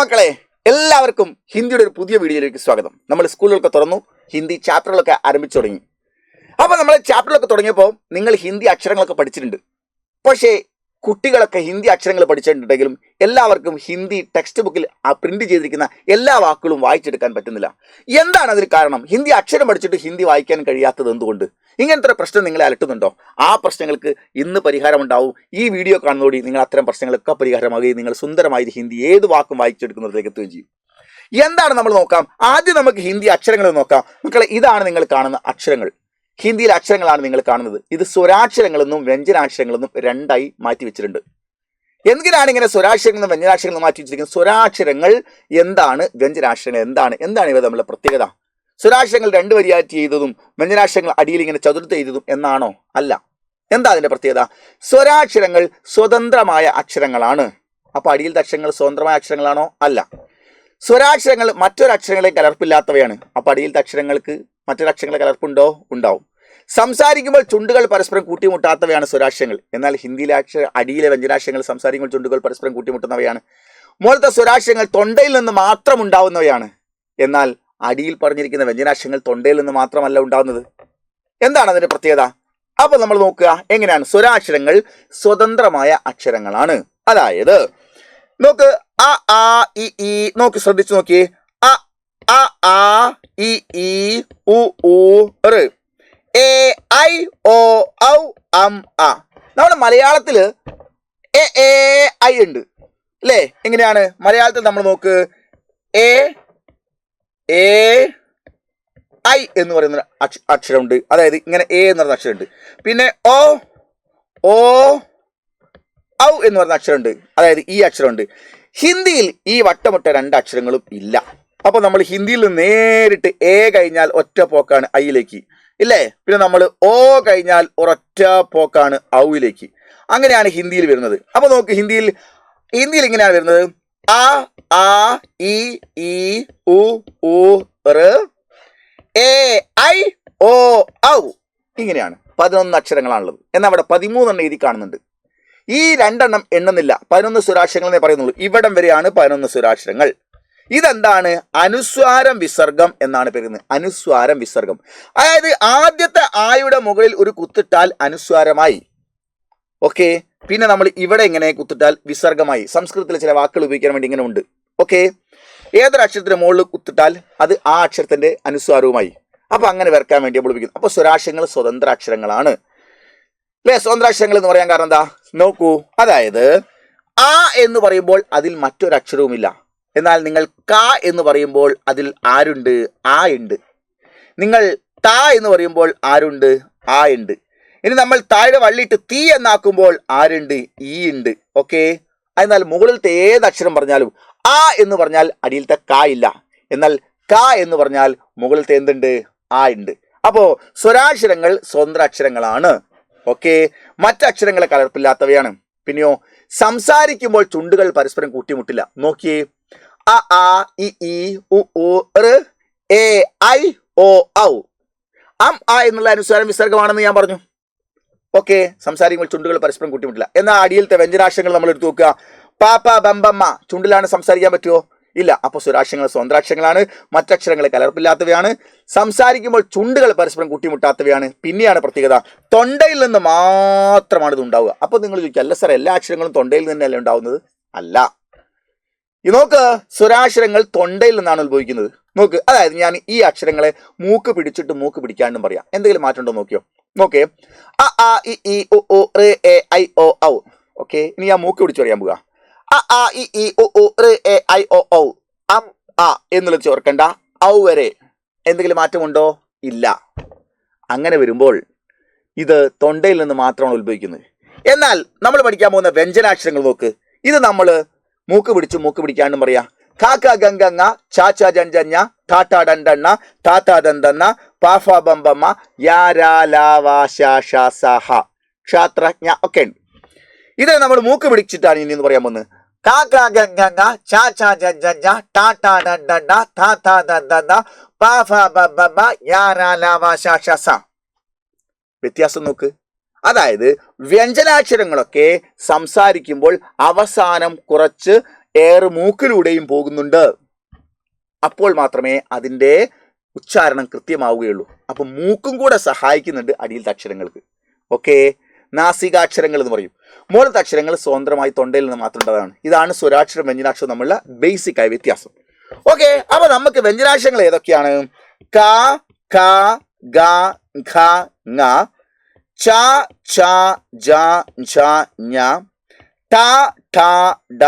മക്കളെ, എല്ലാവർക്കും ഹിന്ദിയുടെ ഒരു പുതിയ വീഡിയോയിലേക്ക് സ്വാഗതം. നമ്മൾ സ്കൂളുകളൊക്കെ തുറന്നു, ഹിന്ദി ചാപ്റ്ററുകളൊക്കെ ആരംഭിച്ചു തുടങ്ങി. അപ്പോൾ നമ്മൾ ചാപ്റ്ററിലൊക്കെ തുടങ്ങിയപ്പോൾ നിങ്ങൾ ഹിന്ദി അക്ഷരങ്ങളൊക്കെ പഠിച്ചിട്ടുണ്ട്. പക്ഷേ കുട്ടികളൊക്കെ ഹിന്ദി അക്ഷരങ്ങൾ പഠിച്ചിട്ടുണ്ടെങ്കിലും എല്ലാവർക്കും ഹിന്ദി ടെക്സ്റ്റ് ബുക്കിൽ പ്രിന്റ് ചെയ്തിരിക്കുന്ന എല്ലാ വാക്കുകളും വായിച്ചെടുക്കാൻ പറ്റുന്നില്ല. എന്താണ് അതിന് കാരണം? ഹിന്ദി അക്ഷരം പഠിച്ചിട്ട് ഹിന്ദി വായിക്കാൻ കഴിയാത്തത് എന്തുകൊണ്ട്? ഇങ്ങനത്തെ പ്രശ്നം നിങ്ങളെ അലട്ടുന്നുണ്ടോ? ആ പ്രശ്നങ്ങൾക്ക് ഇന്ന് പരിഹാരമുണ്ടാവും. ഈ വീഡിയോ കാണുന്നതോടെ നിങ്ങൾ അത്തരം പ്രശ്നങ്ങളൊക്കെ പരിഹാരമാകുകയും നിങ്ങൾ സുന്ദരമായി ഹിന്ദി ഏത് വാക്കും വായിച്ചെടുക്കുന്നതിലേക്ക് എത്തുകയും ചെയ്യും. എന്താണ് നമ്മൾ നോക്കാം. ആദ്യം നമുക്ക് ഹിന്ദി അക്ഷരങ്ങൾ നോക്കാം. മക്കളെ, ഇതാണ് നിങ്ങൾ കാണുന്ന അക്ഷരങ്ങൾ. ഹിന്ദിയിലെ അക്ഷരങ്ങളാണ് നിങ്ങൾ കാണുന്നത്. ഇത് സ്വരാക്ഷരങ്ങളെന്നും വ്യഞ്ജനാക്ഷരങ്ങളെന്നും രണ്ടായി മാറ്റി വെച്ചിട്ടുണ്ട്. എന്തിനാണ് ഇങ്ങനെ സ്വരാക്ഷരങ്ങളും വ്യഞ്ജനാക്ഷരങ്ങളും മാറ്റി വെച്ചിരിക്കുന്നത്? സ്വരാക്ഷരങ്ങൾ എന്താണ്, വ്യഞ്ജനാക്ഷരങ്ങൾ എന്താണ് ഇവ തമ്മിലുള്ള പ്രത്യേകത? സ്വരാക്ഷരങ്ങൾ രണ്ട് വരിയായിട്ട് ചെയ്തതും വ്യഞ്ജനാക്ഷരങ്ങൾ അടിയിൽ ഇങ്ങനെ ചതുർത്ത് ചെയ്തതും എന്നാണോ? അല്ല. എന്താ അതിന്റെ പ്രത്യേകത? സ്വരാക്ഷരങ്ങൾ സ്വതന്ത്രമായ അക്ഷരങ്ങളാണ്. അപ്പൊ അടിയിലത്തെ അക്ഷരങ്ങൾ സ്വതന്ത്രമായ അക്ഷരങ്ങളാണോ? അല്ല. സ്വരാക്ഷരങ്ങൾ മറ്റൊരക്ഷരങ്ങളെ കലർപ്പില്ലാത്തവയാണ്. അപ്പൊ അടിയിലത്തെ അക്ഷരങ്ങൾക്ക് മറ്റൊരക്ഷരങ്ങളെ കലർപ്പുണ്ടോ? ഉണ്ടാവും. സംസാരിക്കുമ്പോൾ ചുണ്ടുകൾ പരസ്പരം കൂട്ടിമുട്ടാത്തവയാണ് സ്വരാക്ഷരങ്ങൾ. എന്നാൽ ഹിന്ദിയിലെ അടിയിലെ വ്യഞ്ജനാക്ഷരങ്ങൾ സംസാരിക്കുമ്പോൾ ചുണ്ടുകൾ പരസ്പരം കൂട്ടിമുട്ടുന്നവയാണ്. മുകളിലത്തെ സ്വരാക്ഷരങ്ങൾ തൊണ്ടയിൽ നിന്ന് മാത്രം ഉണ്ടാവുന്നവയാണ്. എന്നാൽ അടിയിൽ പറഞ്ഞിരിക്കുന്ന വ്യഞ്ജനാക്ഷരങ്ങൾ തൊണ്ടയിൽ നിന്ന് മാത്രമല്ല ഉണ്ടാവുന്നത്. എന്താണ് അതിന്റെ പ്രത്യേകത? അപ്പൊ നമ്മൾ നോക്കുക എങ്ങനെയാണ്. സ്വരാക്ഷരങ്ങൾ സ്വതന്ത്രമായ അക്ഷരങ്ങളാണ്. അതായത് നോക്ക്, അ ആ ഇ ഈ, നോക്ക്, ശ്രദ്ധിച്ചു നോക്കിയേ. അ അ ആ ഇ ഈ ഉ ഊ ഋ എ ഐ ഓ ഔ അം അ. നമ്മുടെ മലയാളത്തില് എ എ ഐ ഉണ്ട് അല്ലേ? എങ്ങനെയാണ് മലയാളത്തിൽ? നമ്മൾ നോക്ക്, എ എ ഐ എന്ന് പറയുന്ന അക്ഷരമുണ്ട്. അതായത് ഇങ്ങനെ എ എന്ന് പറയുന്ന അക്ഷരമുണ്ട്. പിന്നെ ഓ ഓ ഔ എന്ന് പറയുന്ന അക്ഷരമുണ്ട്. അതായത് ഈ അക്ഷരമുണ്ട്. ഹിന്ദിയിൽ ഈ വട്ടമിട്ട രണ്ട് അക്ഷരങ്ങളും ഇല്ല. അപ്പൊ നമ്മൾ ഹിന്ദിയിൽ നിന്ന് നേരിട്ട് എ കഴിഞ്ഞാൽ ഒറ്റ പോക്കാണ് ഐയിലേക്ക്, ഇല്ലേ? പിന്നെ നമ്മൾ ഓ കഴിഞ്ഞാൽ ഒരൊറ്റ പോക്കാണ് ഔയിലേക്ക്. അങ്ങനെയാണ് ഹിന്ദിയിൽ വരുന്നത്. അപ്പൊ നോക്ക്, ഹിന്ദിയിൽ ഇങ്ങനെയാണ് വരുന്നത്. ആ ആ ഇ ഈ ഉ ഊ ഋ എ ഐ ഓ ഔ. ഇങ്ങനെയാണ് 11 അക്ഷരങ്ങളാണുള്ളത്. എന്നാൽ അവിടെ 13 എഴുതി കാണുന്നുണ്ട്. ഈ രണ്ടെണ്ണം എണ്ണുന്നില്ല. 11 സ്വരാക്ഷരങ്ങളെ പറയുന്നുള്ളൂ. ഇവിടം വരെയാണ് 11 സ്വരാക്ഷരങ്ങൾ. ഇതെന്താണ്? അനുസ്വാരം വിസർഗം എന്നാണ് പറയുന്നത്. അനുസ്വാരം വിസർഗം, അതായത് ആദ്യത്തെ ആയുടെ മുകളിൽ ഒരു കുത്തിട്ടാൽ അനുസ്വാരമായി. ഓക്കെ. പിന്നെ നമ്മൾ ഇവിടെ ഇങ്ങനെ കുത്തിട്ടാൽ വിസർഗമായി. സംസ്കൃതത്തിലെ ചില വാക്കുകൾ ഉപയോഗിക്കാൻ വേണ്ടി ഇങ്ങനെ ഉണ്ട്. ഓക്കെ. ഏതൊരു അക്ഷരത്തിന്റെ മുകളിൽ കുത്തിട്ടാൽ അത് ആ അക്ഷരത്തിന്റെ അനുസ്വാരവുമായി. അപ്പൊ അങ്ങനെ വരക്കാൻ വേണ്ടി നമ്മൾ ഉപയോഗിക്കുന്നു. അപ്പൊ സ്വരാക്ഷരങ്ങൾ സ്വതന്ത്ര അക്ഷരങ്ങളാണ് അല്ലെ? സ്വതന്ത്രാക്ഷരങ്ങൾ എന്ന് പറയാൻ കാരണം എന്താ? നോക്കൂ, അതായത് ആ എന്ന് പറയുമ്പോൾ അതിൽ മറ്റൊരക്ഷരവുമില്ല. എന്നാൽ നിങ്ങൾ ക എന്ന് പറയുമ്പോൾ അതിൽ ആരുണ്ട്? ആ ഉണ്ട്. നിങ്ങൾ ത എന്ന് പറയുമ്പോൾ ആരുണ്ട്? ആ ഉണ്ട്. ഇനി നമ്മൾ താഴെ വള്ളിയിട്ട് തീ എന്നാക്കുമ്പോൾ ആരുണ്ട്? ഈ ഉണ്ട്. ഓക്കെ. എന്നാൽ മുകളിലത്തെ ഏത് അക്ഷരം പറഞ്ഞാലും ആ എന്ന് പറഞ്ഞാൽ അടിയിലത്തെ ക ഇല്ല. എന്നാൽ ക എന്ന് പറഞ്ഞാൽ മുകളിലത്തെ എന്തുണ്ട്? ആ ഉണ്ട്. അപ്പോ സ്വരാക്ഷരങ്ങൾ സ്വതന്ത്ര അക്ഷരങ്ങളാണ്. ഓക്കെ. മറ്റക്ഷരങ്ങളെ കലർപ്പില്ലാത്തവയാണ്. പിന്നെയോ സംസാരിക്കുമ്പോൾ ചുണ്ടുകൾ പരസ്പരം കൂട്ടിമുട്ടില്ല. നോക്കിയേ, അ ആ ഇ ഈ ഉ ഊ ഋ എ ഐ ഓ ഔ. അം ആ എന്നുള്ള അനുസ്വാരം വിസർഗമാണെന്ന് ഞാൻ പറഞ്ഞു. ഓക്കെ. സംസാരിക്കുമ്പോൾ ചുണ്ടുകൾ പരസ്പരം കൂട്ടിമുട്ടില്ല. എന്നാൽ അടിയിലത്തെ വ്യഞ്ജനാക്ഷരങ്ങൾ നമ്മൾ എടുത്തു നോക്കുക. പാപ്പ ബമ്പമ്മ ചുണ്ടിലാണ് സംസാരിക്കാൻ പറ്റുമോ? ഇല്ല. അപ്പൊ സ്വരാക്ഷരങ്ങൾ സ്വതന്ത്രാക്ഷരങ്ങളാണ്. മറ്റക്ഷരങ്ങളെ കലർപ്പില്ലാത്തവയാണ്. സംസാരിക്കുമ്പോൾ ചുണ്ടുകൾ പരസ്പരം കൂട്ടിമുട്ടാത്തവയാണ്. പിന്നെയാണ് പ്രത്യേകത, തൊണ്ടയിൽ നിന്ന് മാത്രമാണ് ഇത് ഉണ്ടാവുക. അപ്പൊ നിങ്ങൾ ചോദിക്കുക, അല്ല സാർ, എല്ലാ അക്ഷരങ്ങളും തൊണ്ടയിൽ നിന്നല്ലേ ഉണ്ടാവുന്നത്? അല്ല. നോക്ക്, സ്വരാക്ഷരങ്ങൾ തൊണ്ടയിൽ നിന്നാണ് ഉത്ഭവിക്കുന്നത്. നോക്ക്, അതായത് ഞാൻ ഈ അക്ഷരങ്ങളെ മൂക്ക് പിടിച്ചിട്ട് മൂക്ക് പിടിക്കാണ്ടും പറയാം. എന്തെങ്കിലും മാറ്റം ഉണ്ടോ നോക്കിയോ? നോക്കേ, അ ആ ഇ ഈ ഉ ഊ ഋ എ ഐ ഓ ഔ. ഓക്കെ. ഇനി ഞാൻ മൂക്ക് പിടിച്ച് പറയാൻ പോവുക. അ ആ ഇ ഈ ഉ ഊ ഋ എ ഐ ഓ ഔ. അം ആ എന്നുള്ളത് ചേർക്കണ്ട, ഔ വരെ. എന്തെങ്കിലും മാറ്റമുണ്ടോ? ഇല്ല. അങ്ങനെ വരുമ്പോൾ ഇത് തൊണ്ടയിൽ നിന്ന് മാത്രമാണ് ഉത്ഭവിക്കുന്നത്. എന്നാൽ നമ്മൾ പഠിക്കാൻ പോകുന്ന വ്യഞ്ജനാക്ഷരങ്ങൾ നോക്ക്. ഇത് നമ്മൾ മൂക്ക് പിടിച്ചു മൂക്ക് പിടിക്കാണ്ടും പറയാ. കാക്ക ഗംഗങ്ങ ചാച്ച ജഞ്ചഞ്ഞ ടാറ്റ ഡണ്ടണ്ണ താത്ത ദന്തന്ന പാഫ ബമ്പമ്മ യാരാലാവാശാഷ ക്ഷാത്രജ്ഞ ഒക്കെ ഉണ്ട്. ഇത് നമ്മൾ മൂക്ക് പിടിച്ചിട്ടാണ് ഇനി എന്ന് പറയാൻ പോകുന്നത്. കാക്ക ഗംഗങ്ങ ചാച്ച ജഞ്ചഞ്ഞ ടാറ്റ ഡണ്ടണ്ണ താത്ത ദന്തന്ന പാഫ ബമ്പമ്മ യാരാലാവാശാഷ. വ്യത്യാസം നോക്ക്. അതായത് വ്യഞ്ജനാക്ഷരങ്ങളൊക്കെ സംസാരിക്കുമ്പോൾ അവസാനം കുറച്ച് എയർ മൂക്കിലൂടെയും പോകുന്നുണ്ട്. അപ്പോൾ മാത്രമേ അതിൻ്റെ ഉച്ചാരണം കൃത്യമാവുകയുള്ളൂ. അപ്പം മൂക്കും കൂടെ സഹായിക്കുന്നുണ്ട് അടിയിലത്തെ അക്ഷരങ്ങൾക്ക്. ഓക്കെ, നാസികാക്ഷരങ്ങൾ എന്ന് പറയും. മുകളിലത്തെ അക്ഷരങ്ങൾ സ്വതന്ത്രമായി തൊണ്ടയിൽ നിന്ന് മാത്രം ഉള്ളതാണ്. ഇതാണ് സ്വരാക്ഷരം വ്യഞ്ജനാക്ഷരം തമ്മിലുള്ള ബേസിക് ആയ വ്യത്യാസം. ഓക്കെ, അപ്പൊ നമുക്ക് വ്യഞ്ജനാക്ഷരങ്ങൾ ഏതൊക്കെയാണ്? ക, ഖ, ഗ, ഘ, ങ, ച, ഛ, ജ, ഝ, ഞ, ട, ഠ, ഡ,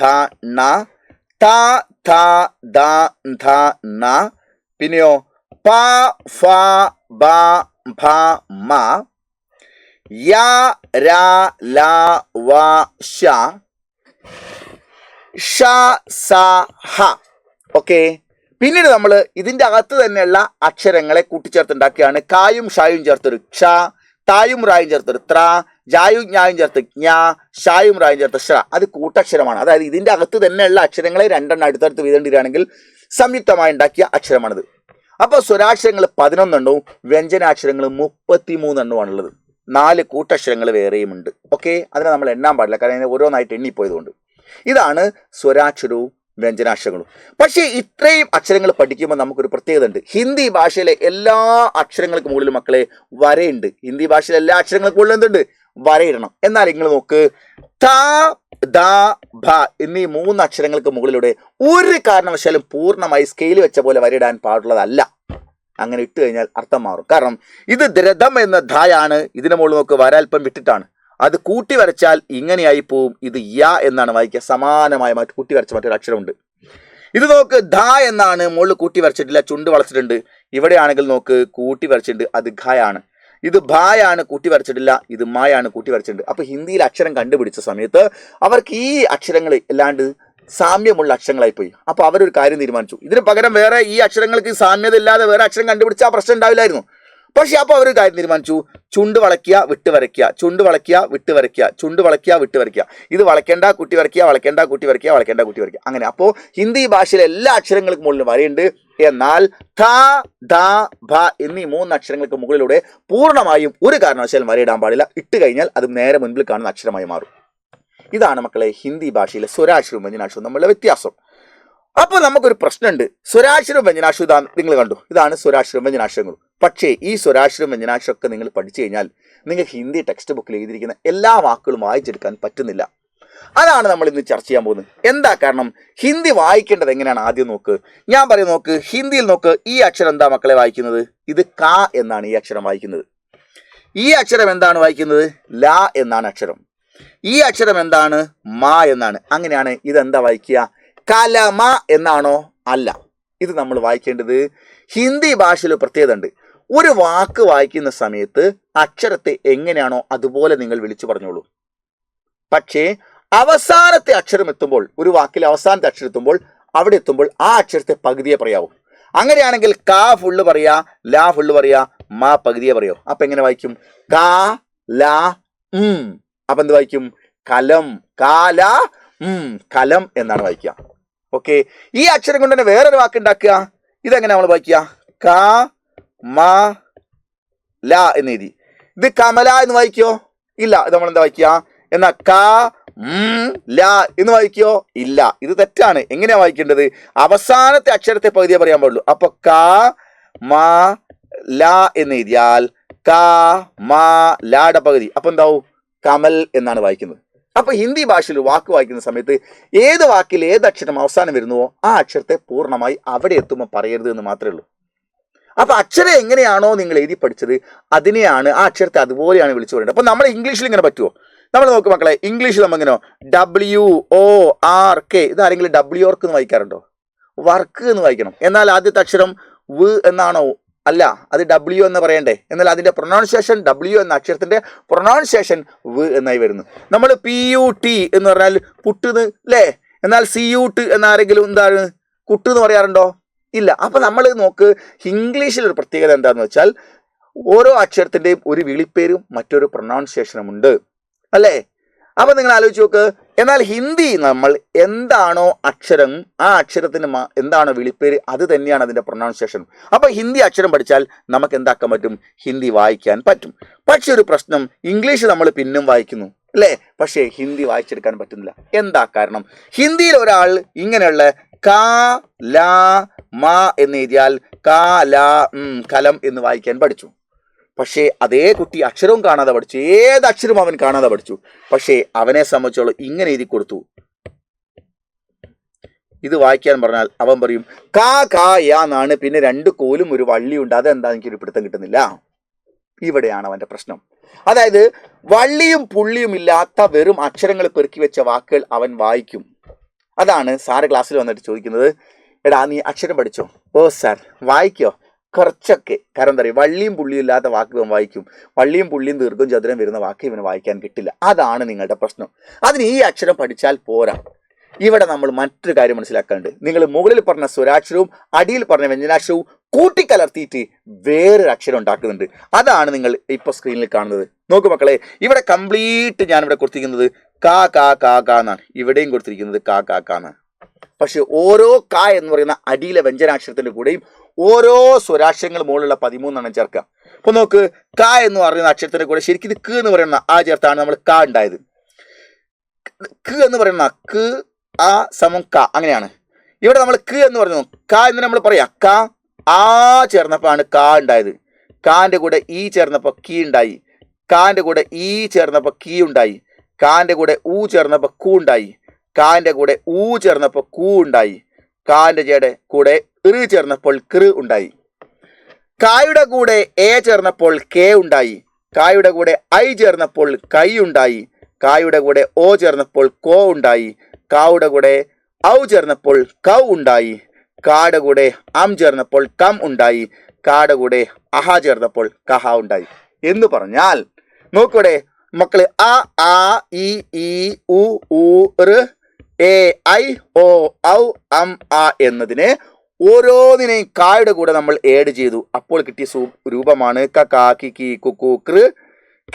ഢ, ണ, ത, ഥ, ദ, ധ, ന, പിന്നെയോ പ, ഫ, ബ, ഭ, മ, യ, ര, ല, വ, ശ, ഷ, സ, ഹ. ഓക്കെ, പിന്നീട് നമ്മൾ ഇതിൻ്റെ അകത്ത് തന്നെയുള്ള അക്ഷരങ്ങളെ കൂട്ടിച്ചേർത്തുണ്ടാക്കിയാണ് കായും ഷായും ചേർത്തൊരു ക്ഷ, തായും റായും ചേർത്തൊരു ത്ര, ജായും ജ്ഞായും ചേർത്ത് ജ്ഞ, ഷായും റായും ചേർത്ത് ഷ. അത് കൂട്ടക്ഷരമാണ്. അതായത് ഇതിൻ്റെ അകത്ത് തന്നെയുള്ള അക്ഷരങ്ങളെ രണ്ടെണ്ണം അടുത്തടുത്ത് വീതേണ്ടിരാണെങ്കിൽ സംയുക്തമായി ഉണ്ടാക്കിയ അക്ഷരമാണിത്. അപ്പോൾ സ്വരാക്ഷരങ്ങൾ 11 എണ്ണവും വ്യഞ്ജനാക്ഷരങ്ങൾ 33 എണ്ണമാണുള്ളത്. 4 കൂട്ടക്ഷരങ്ങൾ വേറെയുമുണ്ട്. ഓക്കെ, അതിനെ നമ്മൾ എണ്ണാൻ പാടില്ല, കാരണം ഓരോന്നായിട്ട് എണ്ണിപ്പോയതുകൊണ്ട്. ഇതാണ് സ്വരാക്ഷരവും വ്യഞ്ജനാക്ഷരങ്ങളും. പക്ഷേ ഇത്രയും അക്ഷരങ്ങൾ പഠിക്കുമ്പോൾ നമുക്കൊരു പ്രത്യേകത ഉണ്ട്. ഹിന്ദി ഭാഷയിലെ എല്ലാ അക്ഷരങ്ങൾക്ക് മുകളിൽ മക്കളെ വരയുണ്ട്. ഹിന്ദി ഭാഷയിലെ എല്ലാ അക്ഷരങ്ങൾക്ക് മുകളിൽ എന്തുണ്ട്? വരയിടണം. എന്നാൽ നിങ്ങൾ നോക്ക്, ത, ദ, ഭ എന്നീ 3 അക്ഷരങ്ങൾക്ക് മുകളിലൂടെ ഒരു കാരണവശാലും പൂർണ്ണമായി സ്കെയിൽ വെച്ച പോലെ വരയിടാൻ പാടുള്ളതല്ല. അങ്ങനെ ഇട്ട് കഴിഞ്ഞാൽ അർത്ഥം മാറും. കാരണം ഇത് ദ്രഥം എന്ന ധായാണ്. ഇതിന് മുകളിൽ നോക്ക്, വരാൽപ്പം വിട്ടിട്ടാണ്. അത് കൂട്ടി വരച്ചാൽ ഇങ്ങനെയായി പോവും. ഇത് യ എന്നാണ് വായിക്കുക. സമാനമായ കൂട്ടി വരച്ച മറ്റൊരു അക്ഷരമുണ്ട്. ഇത് നോക്ക്, ധ എന്നാണ്. മുകളിൽ കൂട്ടി വരച്ചിട്ടില്ല, ചുണ്ട് വളച്ചിട്ടുണ്ട്. ഇവിടെയാണെങ്കിൽ നോക്ക്, കൂട്ടി വരച്ചിട്ടുണ്ട്, അത് ഘയാണ്. ഇത് ഭായാണ്, കൂട്ടി വരച്ചിട്ടില്ല. ഇത് മായാണ്, കൂട്ടി വരച്ചിട്ടുണ്ട്. അപ്പൊ ഹിന്ദിയിൽ അക്ഷരം കണ്ടുപിടിച്ച സമയത്ത് അവർക്ക് ഈ അക്ഷരങ്ങൾ അല്ലാണ്ട് സാമ്യമുള്ള അക്ഷരങ്ങളായി പോയി. അപ്പൊ അവരൊരു കാര്യം തീരുമാനിച്ചു, ഇതിന് പകരം വേറെ ഈ അക്ഷരങ്ങൾക്ക് സാമ്യത ഇല്ലാതെ വേറെ അക്ഷരം കണ്ടുപിടിച്ചാൽ പ്രശ്നം ഉണ്ടാവില്ലായിരുന്നു. പക്ഷെ അപ്പോൾ അവർ കാര്യം തീരുമാനിച്ചു, ചുണ്ട് വളയ്ക്കുക, വിട്ട് വരയ്ക്കുക, ചുണ്ട് വളയ്ക്കുക, വിട്ട് വരയ്ക്കുക, ചുണ്ട് വളയ്ക്കുക, വിട്ട് വരയ്ക്കുക. ഇത് വളയ്ക്കേണ്ട, കുട്ടി വരയ്ക്കുക, വളയ്ക്കേണ്ട, കുട്ടി വരയ്ക്കുക, വളയ്ക്കേണ്ട, കുട്ടി വരയ്ക്കുക. അങ്ങനെ അപ്പോൾ ഹിന്ദി ഭാഷയിലെ എല്ലാ അക്ഷരങ്ങൾക്ക് മുകളിൽ വരയുണ്ട്. എന്നാൽ ധ, ധ, ഭ എന്നീ 3 അക്ഷരങ്ങൾക്ക് മുകളിലൂടെ പൂർണ്ണമായും ഒരു കാരണവശാലും വരയിടാൻ പാടില്ല. ഇട്ട് കഴിഞ്ഞാൽ അത് നേരെ മുൻപിൽ കാണുന്ന അക്ഷരമായി മാറും. ഇതാണ് മക്കളെ ഹിന്ദി ഭാഷയിലെ സ്വരാക്ഷരവും വ്യഞ്ജനാക്ഷരവും തമ്മിലുള്ള വ്യത്യാസം. അപ്പോൾ നമുക്കൊരു പ്രശ്നമുണ്ട്. സ്വരാക്ഷരവും വ്യഞ്ജനാക്ഷരവും ഇതാണ് നിങ്ങൾ കണ്ടു, ഇതാണ് സ്വരാക്ഷരവും വ്യഞ്ജനാക്ഷരങ്ങളും. പക്ഷേ ഈ സ്വരാക്ഷരവും വ്യഞ്ജനാക്ഷരമൊക്കെ നിങ്ങൾ പഠിച്ചു കഴിഞ്ഞാൽ നിങ്ങൾക്ക് ഹിന്ദി ടെക്സ്റ്റ് ബുക്കിൽ എഴുതിയിരിക്കുന്ന എല്ലാ വാക്കുകളും വായിച്ചെടുക്കാൻ പറ്റുന്നില്ല. അതാണ് നമ്മൾ ഇന്ന് ചർച്ച ചെയ്യാൻ പോകുന്നത്. എന്താ കാരണം? ഹിന്ദി വായിക്കേണ്ടത് എങ്ങനെയാണ് ആദ്യം നോക്ക്. ഞാൻ പറയും നോക്ക്, ഹിന്ദിയിൽ നോക്ക്, ഈ അക്ഷരം എന്താ മക്കളെ വായിക്കുന്നത്? ഇത് ക എന്നാണ് ഈ അക്ഷരം വായിക്കുന്നത്. ഈ അക്ഷരം എന്താണ് വായിക്കുന്നത്? ല എന്നാണ് അക്ഷരം. ഈ അക്ഷരം എന്താണ്? മ എന്നാണ്. അങ്ങനെയാണ് ഇതെന്താ വായിക്കുക? കലമ എന്നാണോ? അല്ല. ഇത് നമ്മൾ വായിക്കേണ്ടത് ഹിന്ദി ഭാഷയിൽ പ്രത്യേകത ഉണ്ട്. ഒരു വാക്ക് വായിക്കുന്ന സമയത്ത് അക്ഷരത്തെ എങ്ങനെയാണോ അതുപോലെ നിങ്ങൾ വിളിച്ചു പറഞ്ഞോളൂ. പക്ഷേ അവസാനത്തെ അക്ഷരം എത്തുമ്പോൾ, ഒരു വാക്കിൽ അവസാനത്തെ അക്ഷരം എത്തുമ്പോൾ, അവിടെ എത്തുമ്പോൾ ആ അക്ഷരത്തെ പകുതിയെ പറയാവൂ. അങ്ങനെയാണെങ്കിൽ ക ഫുള്ള് പറയാ, ല ഫുള്ള് പറയാ, മ പകുതിയെ പറയോ. അപ്പൊ എങ്ങനെ വായിക്കും? ക ല അപ്പൊ എന്ത് വായിക്കും? കലം. കാല കലം എന്നാണ് വായിക്കുക. ഓക്കെ, ഈ അക്ഷരം കൊണ്ട് തന്നെ വേറൊരു വാക്ക് ഉണ്ടാക്കുക. ഇതെങ്ങനെ നമ്മൾ വായിക്കുക? ക മ ല എന്ന് എഴുതി. ഇത് കമല എന്ന് വായിക്കോ? ഇല്ല. ഇത് നമ്മൾ എന്താ വായിക്കുക? എന്നാ ക ല എന്ന് വായിക്കോ? ഇല്ല. ഇത് തെറ്റാണ്. എങ്ങനെയാ വായിക്കേണ്ടത്? അവസാനത്തെ അക്ഷരത്തെ പകുതിയെ പറയാൻ പാടുള്ളൂ. അപ്പൊ ക മ ല എന്ന് എഴുതിയാൽ ക മ ലായുടെ പകുതി. അപ്പൊ എന്താവും? കമൽ എന്നാണ് വായിക്കുന്നത്. അപ്പൊ ഹിന്ദി ഭാഷയിൽ വാക്ക് വായിക്കുന്ന സമയത്ത് ഏത് വാക്കിൽ ഏത് അക്ഷരം അവസാനം വരുന്നുവോ ആ അക്ഷരത്തെ പൂർണ്ണമായി അവിടെ എത്തുമ്പോൾ പറയരുത് എന്ന് മാത്രമേ ഉള്ളൂ. അപ്പൊ അക്ഷരം എങ്ങനെയാണോ നിങ്ങൾ എഴുതി പഠിച്ചത് അതിനെയാണ്, ആ അക്ഷരത്തെ അതുപോലെയാണ് വിളിച്ചു പറയുന്നത്. അപ്പൊ നമ്മൾ ഇംഗ്ലീഷിൽ ഇങ്ങനെ പറ്റുമോ? നമ്മൾ നോക്ക് മക്കളെ, ഇംഗ്ലീഷിൽ നമ്മെങ്ങനെയോ WORK, ഇതാരെങ്കിലും WORK എന്ന് വായിക്കാറുണ്ടോ? വർക്ക് എന്ന് വായിക്കണം. എന്നാൽ ആദ്യത്തെ അക്ഷരം വ് എന്നാണോ? അല്ല, അത് W എന്ന് പറയണ്ടേ. എന്നാൽ അതിന്റെ പ്രൊനൗൺസിയേഷൻ W എന്ന അക്ഷരത്തിന്റെ പ്രൊനൗൺസിയേഷൻ വ് എന്നായി വരുന്നു. നമ്മൾ PUT എന്ന് പറഞ്ഞാൽ പുട്ട് അല്ലേ? എന്നാൽ CUT എന്നാരെങ്കിലും എന്താണ് കുട്ട് എന്ന് പറയാറുണ്ടോ? ഇല്ല. അപ്പൊ നമ്മൾ നോക്ക്, ഇംഗ്ലീഷിൽ ഒരു പ്രത്യേകത എന്താന്ന് വെച്ചാൽ ഓരോ അക്ഷരത്തിന്റെയും ഒരു വിളിപ്പേരും മറ്റൊരു പ്രൊനൗൺസിയേഷനും ഉണ്ട് അല്ലേ? അപ്പൊ നിങ്ങൾ ആലോചിച്ച് നോക്ക്. എന്നാൽ ഹിന്ദി നമ്മൾ എന്താണോ അക്ഷരം, ആ അക്ഷരത്തിന് എന്താണോ വിളിപ്പേര് അത് തന്നെയാണ് അതിന്റെ പ്രൊനൗൺസിയേഷൻ. അപ്പൊ ഹിന്ദി അക്ഷരം പഠിച്ചാൽ നമുക്ക് എന്താക്കാൻ പറ്റും? ഹിന്ദി വായിക്കാൻ പറ്റും. പക്ഷെ ഒരു പ്രശ്നം, ഇംഗ്ലീഷ് നമ്മൾ പിന്നും വായിക്കുന്നു അല്ലേ? പക്ഷേ ഹിന്ദി വായിച്ചെടുക്കാൻ പറ്റുന്നില്ല. എന്താ കാരണം? ഹിന്ദിയിൽ ഒരാൾ ഇങ്ങനെയുള്ള കാ ലാ മാ എന്ന് എഴുതിയാൽ കാ ലാ കലം എന്ന് വായിക്കാൻ പഠിച്ചു. പക്ഷേ അതേ കുട്ടി അക്ഷരവും കാണാതെ പഠിച്ചു, ഏത് അക്ഷരവും അവൻ കാണാതെ പഠിച്ചു. പക്ഷേ അവനെ സംബന്ധിച്ചോളം ഇങ്ങനെ എഴുതി കൊടുത്തു, ഇത് വായിക്കാൻ പറഞ്ഞാൽ അവൻ പറയും കാ കാ യാ എന്നാണ്, പിന്നെ 2 കോലും ഒരു വള്ളിയുണ്ട്, അതെന്താ എനിക്കൊരു പിടുത്തം കിട്ടുന്നില്ല. ഇവിടെയാണ് അവന്റെ പ്രശ്നം. അതായത് വള്ളിയും പുള്ളിയും ഇല്ലാത്ത വെറും അക്ഷരങ്ങൾ പെറുക്കി വെച്ച വാക്കുകൾ അവൻ വായിക്കും. അതാണ് സാറ് ക്ലാസ്സിൽ വന്നിട്ട് ചോദിക്കുന്നത്, എടാ നീ അക്ഷരം പഠിച്ചോ? ഓ സാർ. വായിക്കോ? കുറച്ചൊക്കെ. കാരണം എന്താ പറയുക, വള്ളിയും പുള്ളിയും ഇല്ലാത്ത വാക്ക് ഇവൻ വായിക്കും, വള്ളിയും പുള്ളിയും ദീർഘം ചതുരം വരുന്ന വാക്ക് ഇവന് വായിക്കാൻ കിട്ടില്ല. അതാണ് നിങ്ങളുടെ പ്രശ്നം. അതിന് ഈ അക്ഷരം പഠിച്ചാൽ പോരാ. ഇവിടെ നമ്മൾ മറ്റൊരു കാര്യം മനസ്സിലാക്കാനുണ്ട്. നിങ്ങൾ മുകളിൽ പറഞ്ഞ സ്വരാക്ഷരവും അടിയിൽ പറഞ്ഞ വ്യഞ്ജനാക്ഷരവും കൂട്ടിക്കലർത്തിയിട്ട് വേറൊരു അക്ഷരം ഉണ്ടാക്കുന്നുണ്ട്. അതാണ് നിങ്ങൾ ഇപ്പൊ സ്ക്രീനിൽ കാണുന്നത്. നോക്കൂ മക്കളെ, ഇവിടെ കംപ്ലീറ്റ് ഞാനിവിടെ കൊടുത്തിരിക്കുന്നത് കാ കാ കാ കാ എന്നാണ്, ഇവിടെയും കൊടുത്തിരിക്കുന്നത് കാ കാ കാ എന്നാണ്. പക്ഷെ ഓരോ കാ എന്ന് പറയുന്ന അടിയിലെ വ്യഞ്ജനാക്ഷരത്തിന്റെ കൂടെയും ഓരോ സ്വരാക്ഷരങ്ങൾ മുകളിലുള്ള 13 ചേർക്കുക. അപ്പൊ നോക്ക്, കാ എന്ന് പറയുന്ന അക്ഷരത്തിന്റെ കൂടെ ശരിക്കും ഇത് ക എന്ന് പറയുന്ന ആ ചേർത്താണ് നമ്മൾ കാ ഉണ്ടായത്. ക എന്ന് പറയുന്ന ക ആ സമം ക, അങ്ങനെയാണ്. ഇവിടെ നമ്മൾ ക എന്ന് പറഞ്ഞു, ക എന്ന് നമ്മൾ പറയാം, ക ആ ചേർന്നപ്പോഴാണ് കാ ഉണ്ടായത്. കാന്റെ കൂടെ ഈ ചേർന്നപ്പോൾ കീ ഉണ്ടായി, കാന്റെ കൂടെ ഈ ചേർന്നപ്പോൾ കീ ഉണ്ടായി, കാന്റെ കൂടെ ഊ ചേർന്നപ്പോൾ കൂ ഉണ്ടായി, കാന്റെ കൂടെ ഊ ചേർന്നപ്പോൾ കൂ ഉണ്ടായി, കാന്റെ കൂടെ ഇറ് ചേർന്നപ്പോൾ കൃ ഉണ്ടായി, കായുടെ കൂടെ എ ചേർന്നപ്പോൾ കെ ഉണ്ടായി, കായുടെ കൂടെ ഐ ചേർന്നപ്പോൾ കൈ ഉണ്ടായി, കായുടെ കൂടെ ഓ ചേർന്നപ്പോൾ കോ ഉണ്ടായി, കായുടെ കൂടെ ഔ ചേർന്നപ്പോൾ കൗ ഉണ്ടായി, കായുടെ കൂടെ അം ചേർന്നപ്പോൾ കം ഉണ്ടായി, കായുടെ കൂടെ അഹ ചേർന്നപ്പോൾ കഹ ഉണ്ടായി. എന്ന് പറഞ്ഞാൽ നോക്കൂടെ മക്കള്, അ ആ ഇ ഈ ഉ ഊ ഋ എ ഐ ഓ ഔ അം ആ എന്നതിനെ ഓരോന്നിനെയും കായുടെ കൂടെ നമ്മൾ ഏഡ് ചെയ്തു. അപ്പോൾ കിട്ടിയ രൂപമാണ് ക കാ കി കി കുക്കു കൃ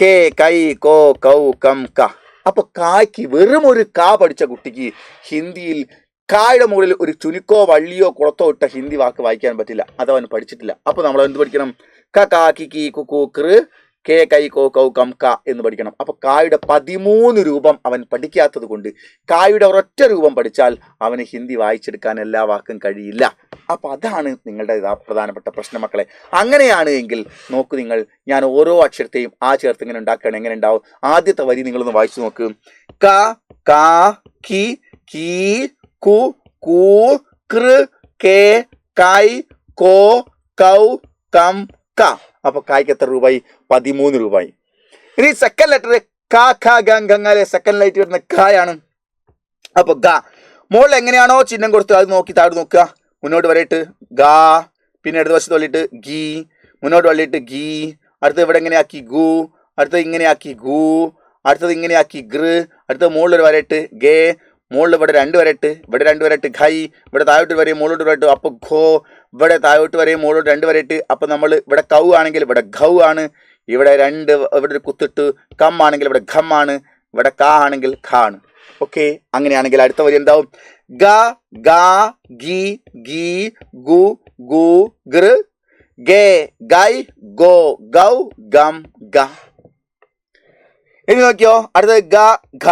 കെ കൈ കോ കൗ കം ക. അപ്പൊ കായ്ക്ക് വെറും ഒരു കാ പഠിച്ച കുട്ടിക്ക് ഹിന്ദിയിൽ കായുടെ മുകളിൽ ഒരു ചുരുക്കോ വള്ളിയോ കുളത്തോ ഇട്ട ഹിന്ദി വാക്ക് വായിക്കാൻ പറ്റില്ല, അതവൻ പഠിച്ചിട്ടില്ല. അപ്പൊ നമ്മൾ എന്ത് പഠിക്കണം? ക കാ കി കി കുക്കു കൃ കെ കൈ കോ കൗ കം ക എന്ന് പഠിക്കണം. അപ്പൊ കായുടെ 13 രൂപം അവൻ പഠിക്കാത്തത് കൊണ്ട് കായുടെ ഒരൊറ്റ രൂപം പഠിച്ചാൽ അവന് ഹിന്ദി വായിച്ചെടുക്കാൻ എല്ലാ വാക്കും കഴിയില്ല. അപ്പൊ അതാണ് നിങ്ങളുടെ പ്രധാനപ്പെട്ട പ്രശ്നം മക്കളെ. അങ്ങനെയാണ് എങ്കിൽ നോക്കൂ നിങ്ങൾ, ഞാൻ ഓരോ അക്ഷരത്തെയും ആ ചേർത്ത് ഇങ്ങനെ ഉണ്ടാക്കുകയാണ്. എങ്ങനെ ഉണ്ടാവും? ആദ്യത്തെ വരി നിങ്ങളൊന്ന് വായിച്ചു നോക്ക്. ക കാ കി കീ കു കൂ കൃ കെ കൈ കോ കൗ കം ക. അപ്പൊ കായ്ക്ക് എത്ര രൂപയായി? 13 രൂപയായി. ഇനി സെക്കൻഡ് ലെറ്റർ ക ഖ ഗ ഗംഗാലെ സെക്കൻഡ് ലൈറ്റ് വരുന്ന ഖയാണ്. അപ്പൊ ഗ മുകളിൽ എങ്ങനെയാണോ ചിഹ്നം കൊടുത്തത് അത് നോക്കി താഴെ നോക്കുക. മുന്നോട്ട് വരയിട്ട് ഗ, പിന്നെ ഇടത് വശത്ത് വള്ളിയിട്ട് ഗീ, മുന്നോട്ട് വള്ളിയിട്ട് ഗീ, അടുത്തത് ഇവിടെ എങ്ങനെയാക്കി ഗു, അടുത്തത് ഇങ്ങനെയാക്കി ഗു, അടുത്തത് ഇങ്ങനെയാക്കി ഗൃ, അടുത്തത് മുകളിലൊരു വരയിട്ട് ഗേ, മുകളിൽ ഇവിടെ 2 വരട്ട്, ഇവിടെ 2 വരട്ട് ഖൈ, ഇവിടെ താഴോട്ട് വരെയും മുകളിലോട്ട് വരട്ട് അപ്പൊ ഘോ, ഇവിടെ താഴോട്ട് വരെയും മുകളിലോട്ട് 2 വരട്ട് അപ്പൊ നമ്മൾ ഇവിടെ കൗ ആണെങ്കിൽ ഇവിടെ ഘൗ ആണ്, ഇവിടെ ഇവിടെ ഒരു കുത്തിട്ട് കം ആണെങ്കിൽ ഇവിടെ ഘം ആണ്, ഇവിടെ കാ ആണെങ്കിൽ ഖ ആണ്. ഓക്കെ, അങ്ങനെയാണെങ്കിൽ അടുത്ത വരി എന്താവും? ഗ ഗ ഗി ഗീ ഗു ഗു ഗൃ ഗേ ഗൈ ഗോ ഗൗ ഗം ഗ. ഇനി നോക്കിയോ, അടുത്തത് ഗ ഘ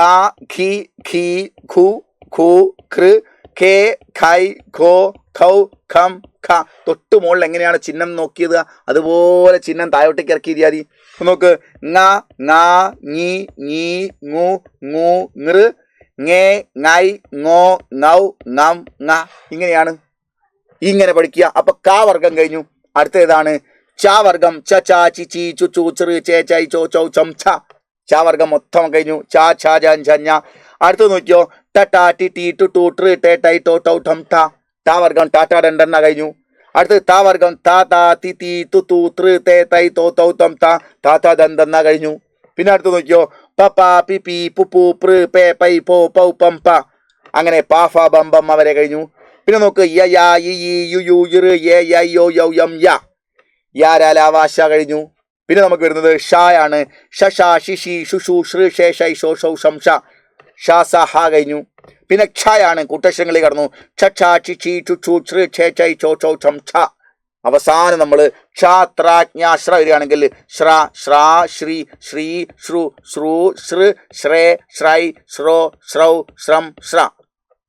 ഘി ഘീ ഘു ഖു ഖൃ ഖേ ഖൈ ഖോ ഖൗ ഖം ഖ. തൊട്ട് മുകളിൽ എങ്ങനെയാണ് ചിഹ്നം നോക്കിയത് അതുപോലെ ചിഹ്നം താഴോട്ടേക്ക് ഇറക്കി മതി. നോക്ക്, ങ ങ ങി ങീ ങു ങു ങൃ ങേ ങൈ ങോ ങൗ ങം ങ. ഇങ്ങനെയാണ്, ഇങ്ങനെ പഠിക്കുക. അപ്പൊ ക വർഗം കഴിഞ്ഞു. അടുത്ത ഏതാണ്? ച വർഗം. ച ച ചി ചി ചു ചു ചെറു ചേ ചൈ ചോ ചൗ ചം ഛ. ച വർഗം മൊത്തം കഴിഞ്ഞു. ച ഛ ജ ഝ ഞ. അടുത്തത് നോക്കിയോ, ട ട ടി ടി ടു ടു ട്ര ടേ ടൈ ടോ ടൗ ടം ട. ട വർഗം ട ട രണ്ടെണ്ണ കഴിഞ്ഞു. അടുത്തത് ത വർഗം ത ത തി തി തു തു തൃ തേ തൈ തോ തൗ തം ത. ത ത ദന്തെണ്ണ കഴിഞ്ഞു. പിന്നെ അടുത്ത് നോക്കിയോ, പ പ പി പി പു പു പൃ പേ പൈ പോ പൗ പം പ. അങ്ങനെ പ ഫ ബം ബം വരെ കഴിഞ്ഞു. പിന്നെ നോക്ക്, യ യ ഇ ഈ യു യു യൃ യേ യ യോ യൗ യം യ. യ ര ല വ ശ കഴിഞ്ഞു. പിന്നെ നമുക്ക് വരുന്നത് ഷായാണ്. ഷ ഷ ഷി ഷി ഷു ഷു ശ്രീ ഷേ ഷൈ ഷോ ഷൗ ഷം ഷ. ഷ സ ഹ കഴിഞ്ഞു. പിന്നെ ക്ഷയാണ്, കൂട്ടക്ഷരങ്ങളിൽ കടന്നു. ഛ ഛ ചി ചി ചു ചു ശ്രീ ഛേ ചൈ ചോ ചൗ ഷം ഛ. അവസാനം നമ്മൾ ക്ഷാത്രാജ്ഞാശ്ര വരികയാണെങ്കിൽ ശ്ര ശ്രാ ശ്രീ ശ്രീ ശ്രു ശ്രു ശ്ര ശ്രേ ശ്രൈ ശ്രോ ശ്രൗ ശ്രം ശ്ര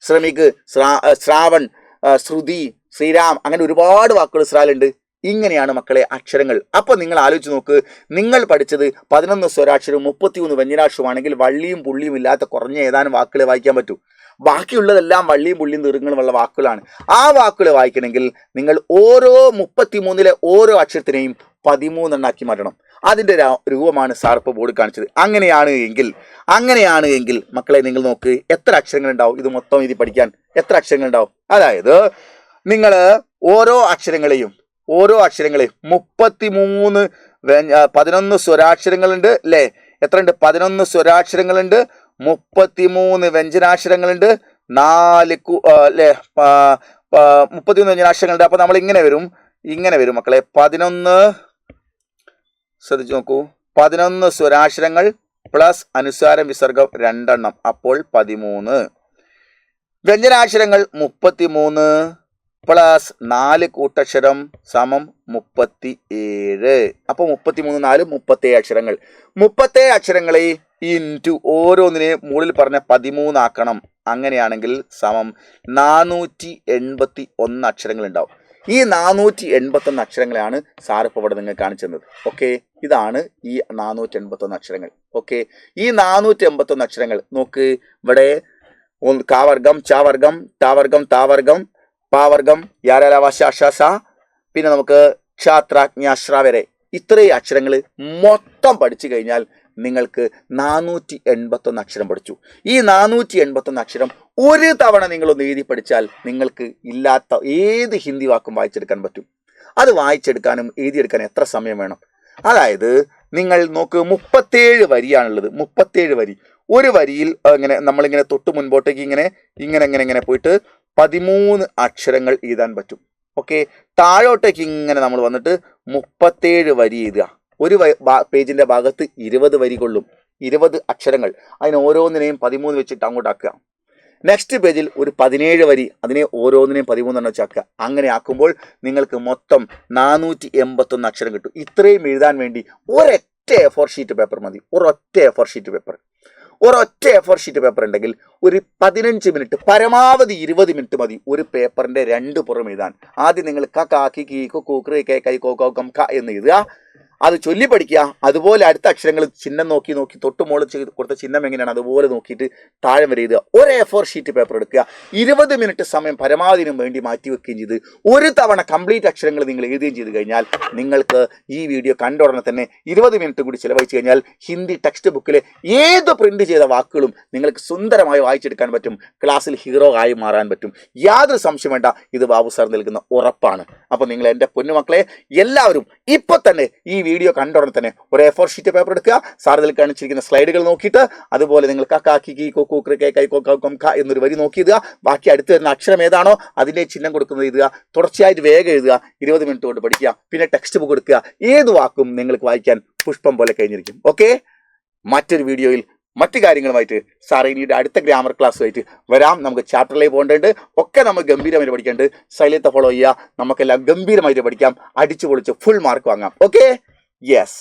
ശ്രമിക് ശ്രാവൺ ശ്രുതി ശ്രീരാം അങ്ങനെ ഒരുപാട് വാക്കുകൾ ശ്രാലുണ്ട്. ഇങ്ങനെയാണ് മക്കളെ അക്ഷരങ്ങൾ. അപ്പൊ നിങ്ങൾ ആലോചിച്ച് നോക്ക്, നിങ്ങൾ പഠിച്ചത് 11 സ്വരാക്ഷരവും 33 വ്യഞ്ജനാക്ഷരമാണെങ്കിൽ വള്ളിയും പുള്ളിയും ഇല്ലാത്ത കുറഞ്ഞ ഏതാനും വാക്കുകളെ വായിക്കാൻ പറ്റൂ. ബാക്കിയുള്ളതെല്ലാം വള്ളിയും പുള്ളിയും ദീർഘങ്ങളുമുള്ള വാക്കുകളാണ്. ആ വാക്കുകൾ വായിക്കണമെങ്കിൽ നിങ്ങൾ ഓരോ 33 ഓരോ അക്ഷരത്തിനെയും 13 എണ്ണാക്കി മാറ്റണം. അതിൻ്റെ രൂപമാണ് സാർപ്പ് ബോർഡ് കാണിച്ചത്. അങ്ങനെയാണ് എങ്കിൽ മക്കളെ നിങ്ങൾ നോക്ക്, എത്ര അക്ഷരങ്ങൾ ഉണ്ടാവും ഇത് മൊത്തം ഇത് പഠിക്കാൻ? എത്ര അക്ഷരങ്ങൾ ഉണ്ടാവും? അതായത് നിങ്ങൾ ഓരോ അക്ഷരങ്ങളെയും 33 11 സ്വരാക്ഷരങ്ങളുണ്ട് അല്ലേ? എത്രയുണ്ട്? 11 സ്വരാക്ഷരങ്ങളുണ്ട്, 33 വ്യഞ്ജനാക്ഷരങ്ങളുണ്ട്, 4 അല്ലേ 33 വ്യഞ്ജനാക്ഷരങ്ങളുണ്ട്. അപ്പൊ നമ്മൾ ഇങ്ങനെ വരും മക്കളെ. 11 ശ്രദ്ധിച്ചു നോക്കൂ, 11 സ്വരാക്ഷരങ്ങൾ പ്ലസ് അനുസ്വാരം വിസർഗം 2 എണ്ണം, അപ്പോൾ 13. വ്യഞ്ജനാക്ഷരങ്ങൾ 33 പ്ലസ് 4 കൂട്ടക്ഷരം സമം 37. അപ്പോൾ 33 4 37 അക്ഷരങ്ങൾ. 37 അക്ഷരങ്ങളെ ഇൻറ്റു ഓരോന്നിനെ മുകളിൽ പറഞ്ഞ 13 ആക്കണം. അങ്ങനെയാണെങ്കിൽ സമം 481 അക്ഷരങ്ങൾ ഉണ്ടാവും. ഈ 481 അക്ഷരങ്ങളാണ് സാർ ഇപ്പോൾ ഇവിടെ നിങ്ങൾ കാണിച്ചു തന്നത്. ഓക്കെ, ഇതാണ് ഈ 481 അക്ഷരങ്ങൾ. ഓക്കെ, ഈ 481 അക്ഷരങ്ങൾ നോക്ക്. ഇവിടെ കാവർഗം ചാവർഗം ടാവർഗം താവർഗം പാവർഗം യാരാവാശാശ, പിന്നെ നമുക്ക് ക്ഷാത്രാജ്ഞാശ്ര വരെ ഇത്രയും അക്ഷരങ്ങൾ മൊത്തം പഠിച്ചു കഴിഞ്ഞാൽ നിങ്ങൾക്ക് 481 അക്ഷരം പഠിച്ചു. ഈ 481 അക്ഷരം ഒരു തവണ നിങ്ങളൊന്ന് എഴുതി പഠിച്ചാൽ നിങ്ങൾക്ക് ഇല്ലാത്ത ഏത് ഹിന്ദി വാക്കും വായിച്ചെടുക്കാൻ പറ്റും. അത് വായിച്ചെടുക്കാനും എഴുതിയെടുക്കാനും എത്ര സമയം വേണം? അതായത് നിങ്ങൾ നോക്ക്, 37 വരിയാണുള്ളത്. 37 വരി. ഒരു വരിയിൽ ഇങ്ങനെ നമ്മളിങ്ങനെ തൊട്ട് മുൻപോട്ടേക്ക് ഇങ്ങനെ പോയിട്ട് 13 അക്ഷരങ്ങൾ എഴുതാൻ പറ്റും. ഓക്കെ, താഴോട്ടേക്ക് ഇങ്ങനെ നമ്മൾ വന്നിട്ട് 37 വരി എഴുതുക. ഒരു പേജിന്റെ ഭാഗത്ത് 20 വരി കൊള്ളും, 20 അക്ഷരങ്ങൾ. അതിന് ഓരോന്നിനെയും 13 വെച്ചിട്ട് അങ്ങോട്ടാക്കുക. നെക്സ്റ്റ് പേജിൽ ഒരു 17 വരി, അതിനെ ഓരോന്നിനെയും 13 എണ്ണം വെച്ചാക്കുക. അങ്ങനെ ആക്കുമ്പോൾ നിങ്ങൾക്ക് മൊത്തം 481 അക്ഷരം കിട്ടും. ഇത്രയും എഴുതാൻ വേണ്ടി ഒരൊറ്റ A4 ഷീറ്റ് പേപ്പർ മതി. ഒരൊറ്റ A4 ഷീറ്റ് പേപ്പർ ഉണ്ടെങ്കിൽ ഒരു 15 മിനിറ്റ്, പരമാവധി 20 മിനിറ്റ് മതി ഒരു പേപ്പറിന്റെ 2 പുറം എഴുതാൻ. ആദ്യം നിങ്ങൾ കാക്കി കീക്കോ കൂക്രി കൈ കോക്കം ക എന്ന് എഴുതുക, അത് ചൊല്ലി പഠിക്കുക. അതുപോലെ അടുത്ത അക്ഷരങ്ങൾ ചിഹ്നം നോക്കി തൊട്ട് മുകളിൽ കൊടുത്ത ചിഹ്നം എങ്ങനെയാണ് അതുപോലെ നോക്കിയിട്ട് താഴെ വരെ എഴുതുക. ഒരു A4 ഷീറ്റ് പേപ്പർ എടുക്കുക. 20 മിനിറ്റ് സമയം പരമാവധിനും വേണ്ടി മാറ്റി വെക്കുകയും ചെയ്ത് ഒരു തവണ കംപ്ലീറ്റ് അക്ഷരങ്ങൾ നിങ്ങൾ എഴുതുകയും ചെയ്ത് കഴിഞ്ഞാൽ നിങ്ങൾക്ക് ഈ വീഡിയോ കണ്ട ഉടനെ തന്നെ 20 മിനിറ്റ് കൂടി ചിലവഴിച്ച് കഴിഞ്ഞാൽ ഹിന്ദി ടെക്സ്റ്റ് ബുക്കിലെ ഏത് പ്രിന്റ് ചെയ്ത വാക്കുകളും നിങ്ങൾക്ക് സുന്ദരമായി വായിച്ചെടുക്കാൻ പറ്റും. ക്ലാസ്സിൽ ഹീറോ ആയി മാറാൻ പറ്റും. യാതൊരു സംശയം വേണ്ട, ഇത് ബാബു സാർ നൽകുന്ന ഉറപ്പാണ്. അപ്പോൾ നിങ്ങൾ എൻ്റെ പൊന്നുമക്കളെ എല്ലാവരും ഇപ്പൊ തന്നെ ഈ വീഡിയോ കണ്ട ഉടനെ തന്നെ ഒരു A4 ഷീറ്റ് പേപ്പർ എടുക്കുക. സാർ ഇതിൽ കാണിച്ചിരിക്കുന്ന സ്ലൈഡുകൾ നോക്കിയിട്ട് അതുപോലെ നിങ്ങൾ കാക്കി കൂക്രി കൈ കോക്കം ക എന്നൊരു വരി നോക്കി എഴുതുക. ബാക്കി അടുത്ത് വരുന്ന അക്ഷരം ഏതാണോ അതിൻ്റെ ചിഹ്നം കൊടുക്കുന്നത് എഴുതുക. തുടർച്ചയായിട്ട് വേഗം എഴുതുക. 20 മിനിറ്റ് കൊണ്ട് പഠിക്കുക. പിന്നെ ടെക്സ്റ്റ് ബുക്ക് എടുക്കുക. ഏത് വാക്കും നിങ്ങൾക്ക് വായിക്കാൻ പുഷ്പം പോലെ കഴിഞ്ഞിരിക്കും. ഓക്കെ, മറ്റൊരു വീഡിയോയിൽ മറ്റു കാര്യങ്ങളുമായിട്ട് സാർ ഇനിയുടെ അടുത്ത ഗ്രാമർ ക്ലാസ്സുമായിട്ട് വരാം. നമുക്ക് ചാപ്റ്ററിലേക്ക് പോകേണ്ടതുണ്ട്. ഒക്കെ നമ്മൾ ഗംഭീരമായിട്ട് പഠിക്കേണ്ടത്. ശൈലത്തെ ഫോളോ ചെയ്യുക. നമുക്കെല്ലാം ഗംഭീരമായിട്ട് പഠിക്കാം. അടിച്ചു പൊളിച്ച് ഫുൾ മാർക്ക് വാങ്ങാം. Okay, yes.